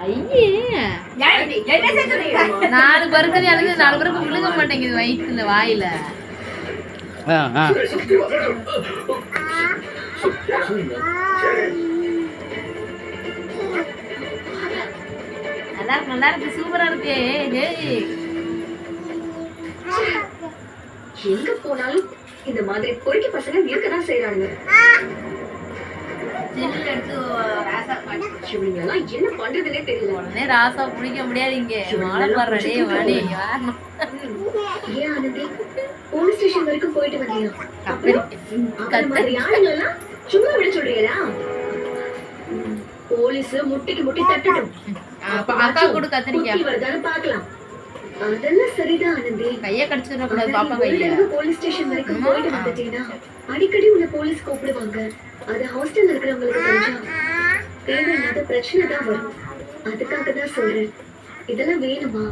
ஐயே 4 பருக்கு எனக்கு 4 பருக்கு விழுக மாட்டேங்குது வயிற்றுல வாயில. நல்லா இருக்கு சூப்பரா இருக்கு. எங்க போனாலும் இந்த மாதிரி பொறுக்கி பசங்க இருக்கதான் செய்யறாங்க. என்ன பண்றதுன்னே தெரியல. உடனே ராசா பிடிக்க முடியாது. இங்க மாலை பாடுறே வாடி. ஏன் ஆனந்தி போலீஸ் ஸ்டேஷன் வரைக்கும் போயிட்டு வந்தீங்க? யாருங்கெல்லாம் சும்மா விட சொல்றீங்களா? போலீஸ் முட்டிக்கு முட்டி தட்டட்டும். அக்கா கூட கத்திரிக்காய் வருதான்னு பாக்கலாம். அதெல்லாம் சரிதான் ஆனந்தி. கைய கடிச்சிட கூடாது பாப்பா கைய. போலீஸ் ஸ்டேஷன் வரைக்கும் போயிட்டு வந்துட்டீங்கன்னா அடிக்கடி உன்னை போலீஸ் கூப்பிடுவாங்க. அது ஹாஸ்டல்ல இருக்கிறவங்களுக்கு தெரிஞ்சா தேவையில்லாத பிரச்சனை தான் வரும். அதுக்காக தான் சொல்றேன். இதெல்லாம் வேணுமா?